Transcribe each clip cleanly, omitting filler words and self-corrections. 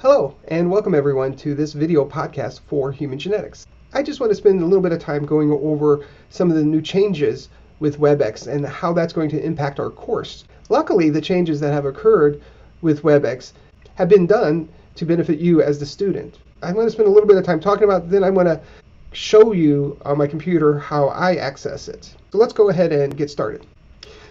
Hello, and welcome everyone to this video podcast for human genetics. I just want to spend a little bit of time going over some of the new changes with WebEx and how that's going to impact our course. Luckily, the changes that have occurred with WebEx have been done to benefit you as the student. I'm going to spend a little bit of time talking about it, then I'm going to show you on my computer how I access it. So let's go ahead and get started.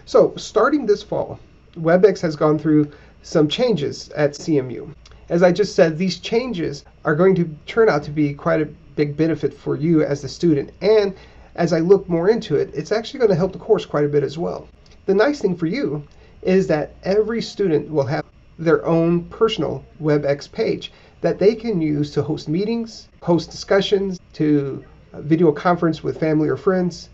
So starting this fall, WebEx has gone through some changes at CMU. As I just said, these changes are going to turn out to be quite a big benefit for you as the student. And as I look more into it, it's actually going to help the course quite a bit as well. The nice thing for you is that every student will have their own personal WebEx page that they can use to host meetings, host discussions, to video conference with family or friends.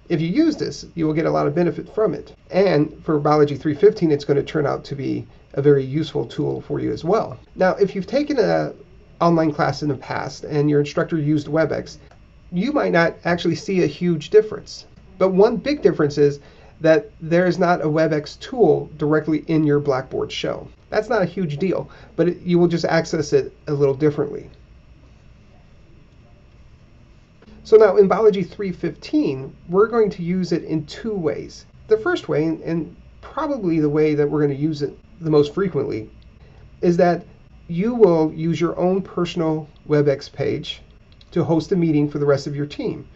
If you use this, you will get a lot of benefit from it. And for Biology 315, it's going to turn out to be a very useful tool for you as well. Now, if you've taken an online class in the past and your instructor used WebEx, you might not actually see a huge difference. But one big difference is that there is not a WebEx tool directly in your Blackboard shell. That's not a huge deal, but you will just access it a little differently. So now in Biology 315, we're going to use it in two ways. The first way, and probably the way that we're going to use it the most frequently, is that you will use your own personal WebEx page to host a meeting for the rest of your team.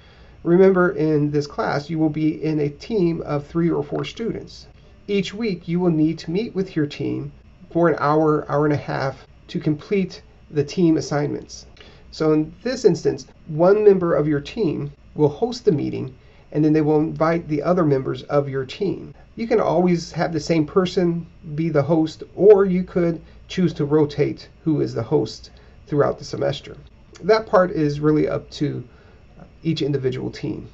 Remember, in this class, you will be in a team of 3 or 4 students. Each week, you will need to meet with your team for an hour, hour and a half to complete the team assignments. So in this instance, one member of your team will host the meeting, and then they will invite the other members of your team. You can always have the same person be the host, or you could choose to rotate who is the host throughout the semester. That part is really up to each individual team.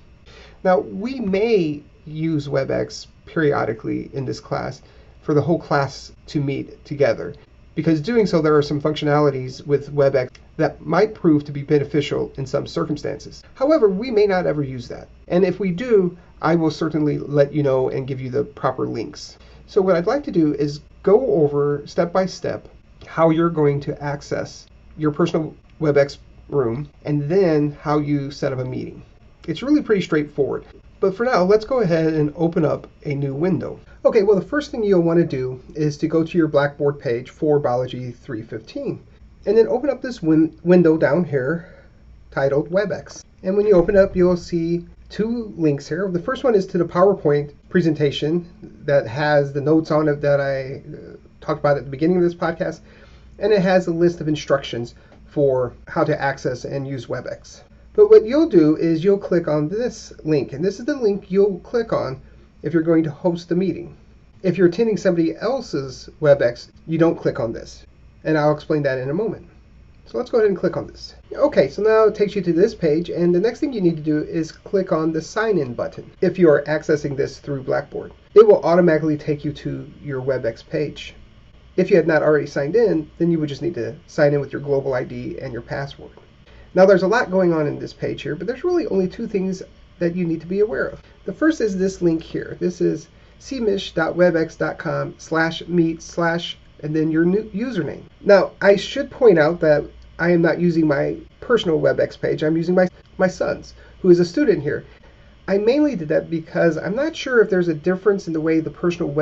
Now, we may use WebEx periodically in this class for the whole class to meet together, because doing so, there are some functionalities with WebEx that might prove to be beneficial in some circumstances. However, we may not ever use that. And if we do, I will certainly let you know and give you the proper links. So what I'd like to do is go over step by step how you're going to access your personal WebEx room and then how you set up a meeting. It's really pretty straightforward. But for now, let's go ahead and open up a new window. Okay, well, the first thing you'll want to do is to go to your Blackboard page for Biology 315. And then open up this window down here titled WebEx. And when you open up, you'll see 2 links here. The first one is to the PowerPoint presentation that has the notes on it that I talked about at the beginning of this podcast. And it has a list of instructions for how to access and use WebEx. But what you'll do is you'll click on this link. And this is the link you'll click on if you're going to host the meeting. If you're attending somebody else's WebEx, you don't click on this. And I'll explain that in a moment. So let's go ahead and click on this. Okay, so now it takes you to this page, and the next thing you need to do is click on the sign in button if you are accessing this through Blackboard. It will automatically take you to your WebEx page. If you had not already signed in, then you would just need to sign in with your global ID and your password. Now there's a lot going on in this page here, but there's really only 2 things that you need to be aware of. The first is this link here. This is cmish.webex.com/meet/ and then your new username. Now, I should point out that I am not using my personal WebEx page. I'm using my son's, who is a student here. I mainly did that because I'm not sure if there's a difference in the way the personal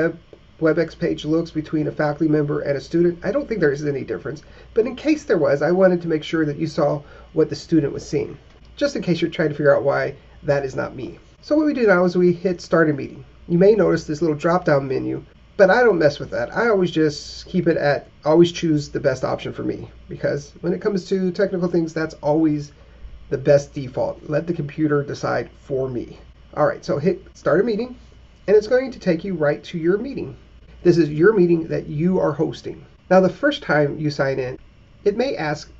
WebEx page looks between a faculty member and a student. I don't think there is any difference, but in case there was, I wanted to make sure that you saw what the student was seeing, just in case you're trying to figure out why that is not me. So what we do now is we hit Start a Meeting. You may notice this little drop-down menu, but I don't mess with that. I always just keep it at, always choose the best option for me, because when it comes to technical things, that's always the best default. Let the computer decide for me. All right, so hit Start a Meeting, and it's going to take you right to your meeting. This is your meeting that you are hosting. Now, the first time you sign in, it may ask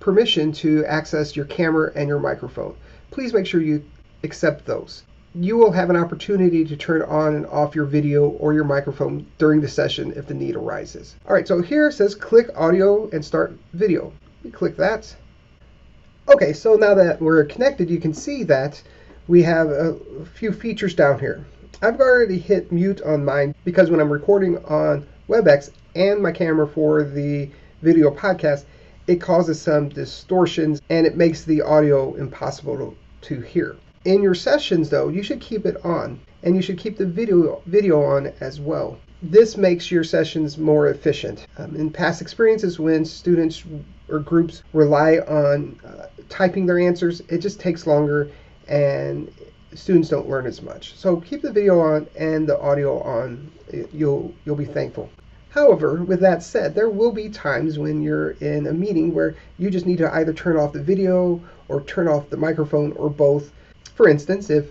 permission to access your camera and your microphone. Please make sure you accept those. You will have an opportunity to turn on and off your video or your microphone during the session if the need arises. All right, so here it says click audio and start video. You click that. Okay, so now that we're connected, you can see that we have a few features down here. I've already hit mute on mine because when I'm recording on WebEx and my camera for the video podcast, it causes some distortions and it makes the audio impossible to hear. In your sessions, though, you should keep it on, and you should keep the video on as well. This makes your sessions more efficient. In past experiences, when students or groups rely on typing their answers, it just takes longer and students don't learn as much. So keep the video on and the audio on. You'll be thankful. However, with that said, there will be times when you're in a meeting where you just need to either turn off the video or turn off the microphone or both. For instance, if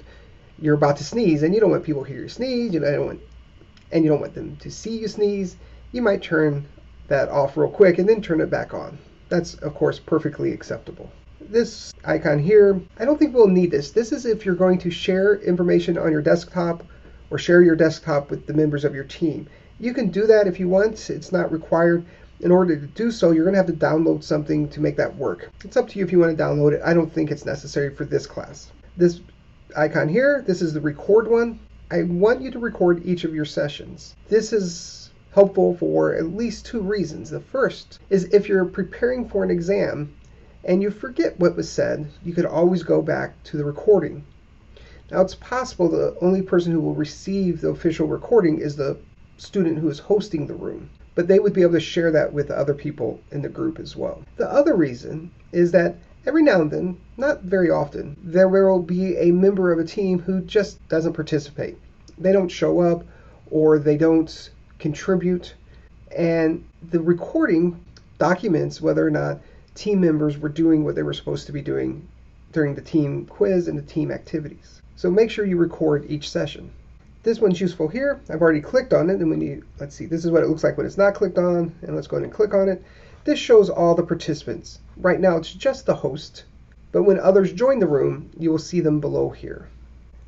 you're about to sneeze and you don't want people to hear you sneeze, you don't want them to see you sneeze, you might turn that off real quick and then turn it back on. That's, of course, perfectly acceptable. This icon here, I don't think we'll need this. This is if you're going to share information on your desktop or share your desktop with the members of your team. You can do that if you want. It's not required. In order to do so, you're going to have to download something to make that work. It's up to you if you want to download it. I don't think it's necessary for this class. This icon here, this is the record one. I want you to record each of your sessions. This is helpful for at least two reasons. The first is if you're preparing for an exam and you forget what was said, you could always go back to the recording. Now, it's possible the only person who will receive the official recording is the student who is hosting the room, but they would be able to share that with other people in the group as well. The other reason is that every now and then, not very often, there will be a member of a team who just doesn't participate. They don't show up or they don't contribute, and the recording documents whether or not team members were doing what they were supposed to be doing during the team quiz and the team activities. So make sure you record each session. This one's useful here. I've already clicked on it, and let's see, this is what it looks like when it's not clicked on, and let's go ahead and click on it. This shows all the participants. Right now it's just the host, but when others join the room, you will see them below here.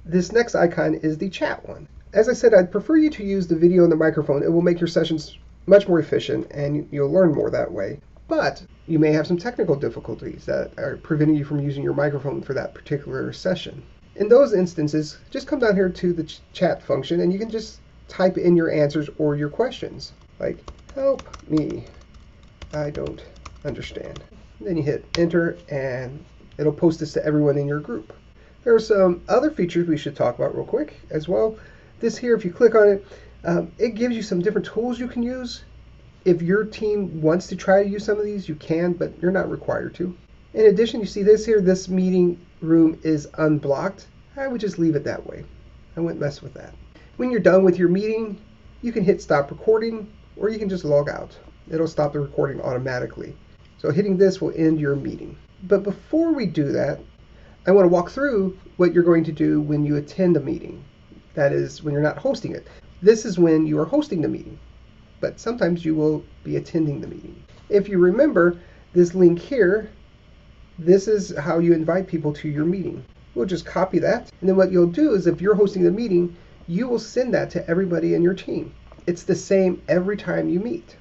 This next icon is the chat one. As I said, I'd prefer you to use the video and the microphone. It will make your sessions much more efficient and you'll learn more that way. But you may have some technical difficulties that are preventing you from using your microphone for that particular session. In those instances, just come down here to the chat function and you can just type in your answers or your questions. Like, help me, I don't understand. Then you hit enter and it'll post this to everyone in your group. There are some other features we should talk about real quick as well. This here, if you click on it, it gives you some different tools you can use. If your team wants to try to use some of these, you can, but you're not required to. In addition, you see this here, this meeting room is unblocked. I would just leave it that way. I wouldn't mess with that. When you're done with your meeting, you can hit stop recording or you can just log out. It'll stop the recording automatically. So hitting this will end your meeting. But before we do that, I want to walk through what you're going to do when you attend a meeting. That is, when you're not hosting it. This is when you are hosting the meeting, but sometimes you will be attending the meeting. If you remember this link here, this is how you invite people to your meeting. We'll just copy that, and then what you'll do is if you're hosting the meeting, you will send that to everybody in your team. It's the same every time you meet.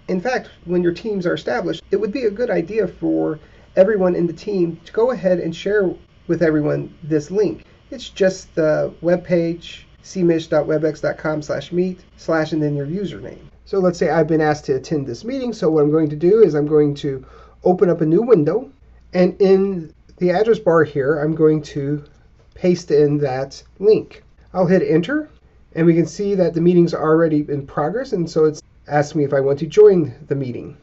In fact, when your teams are established, it would be a good idea for everyone in the team to go ahead and share with everyone this link. It's just the web page, cmish.webex.com/meet/ and then your username. So let's say I've been asked to attend this meeting. So what I'm going to do is I'm going to open up a new window, and in the address bar here, I'm going to paste in that link. I'll hit enter, and we can see that the meeting's already in progress, and so it's asked me if I want to join the meeting.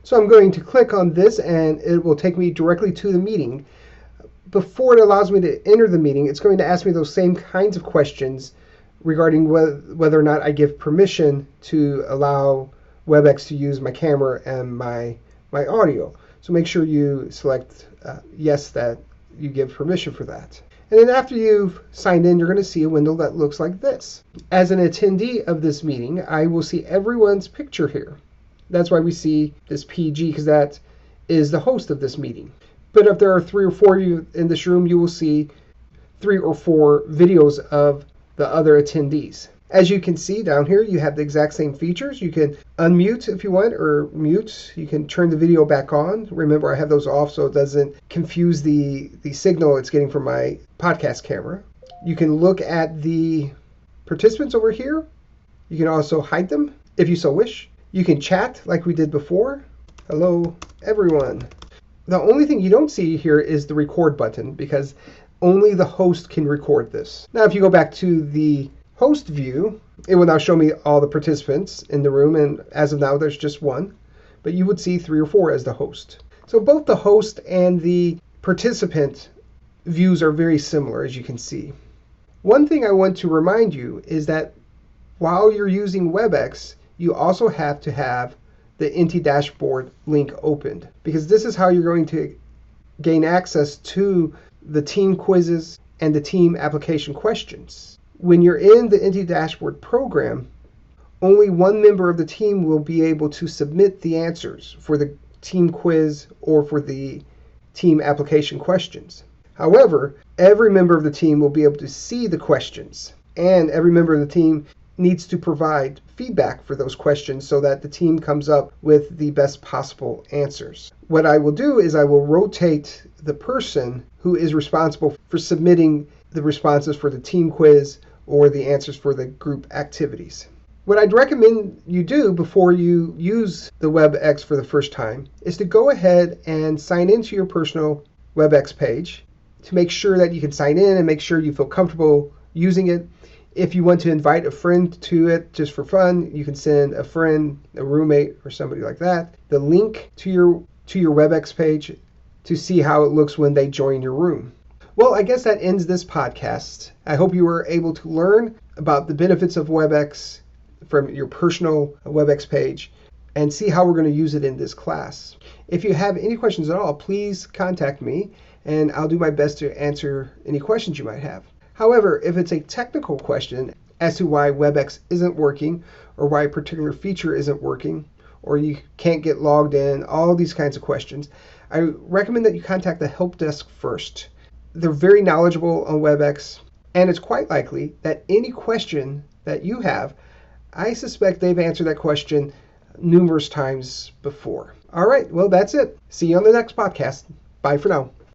So I'm going to click on this, and it will take me directly to the meeting. Before it allows me to enter the meeting, it's going to ask me those same kinds of questions regarding whether or not I give permission to allow WebEx to use my camera and my audio. So make sure you select yes, that you give permission for that. And then after you've signed in, you're going to see a window that looks like this. As an attendee of this meeting, I will see everyone's picture here. That's why we see this PG, because that is the host of this meeting. But if there are 3 or 4 of you in this room, you will see 3 or 4 videos of the other attendees. As you can see down here, you have the exact same features. You can unmute if you want, or mute. You can turn the video back on. Remember, I have those off so it doesn't confuse the signal it's getting from my podcast camera. You can look at the participants over here. You can also hide them if you so wish. You can chat like we did before. Hello, everyone. The only thing you don't see here is the record button because only the host can record this. Now, if you go back to the host view, it will now show me all the participants in the room, and as of now, there's just one, but you would see 3 or 4 as the host. So both the host and the participant views are very similar, as you can see. One thing I want to remind you is that while you're using WebEx, you also have to have the Inti dashboard link opened, because this is how you're going to gain access to the team quizzes and the team application questions. When you're in the Inti dashboard program, only one member of the team will be able to submit the answers for the team quiz or for the team application questions. However, every member of the team will be able to see the questions, and every member of the team needs to provide feedback for those questions so that the team comes up with the best possible answers. What I will do is I will rotate the person who is responsible for submitting the responses for the team quiz or the answers for the group activities. What I'd recommend you do before you use the WebEx for the first time is to go ahead and sign into your personal WebEx page to make sure that you can sign in and make sure you feel comfortable using it. If you want to invite a friend to it just for fun, you can send a friend, a roommate, or somebody like that, the link to your WebEx page to see how it looks when they join your room. Well, I guess that ends this podcast. I hope you were able to learn about the benefits of WebEx from your personal WebEx page and see how we're going to use it in this class. If you have any questions at all, please contact me and I'll do my best to answer any questions you might have. However, if it's a technical question as to why WebEx isn't working or why a particular feature isn't working or you can't get logged in, all these kinds of questions, I recommend that you contact the help desk first. They're very knowledgeable on WebEx, and it's quite likely that any question that you have, I suspect they've answered that question numerous times before. All right, well, that's it. See you on the next podcast. Bye for now.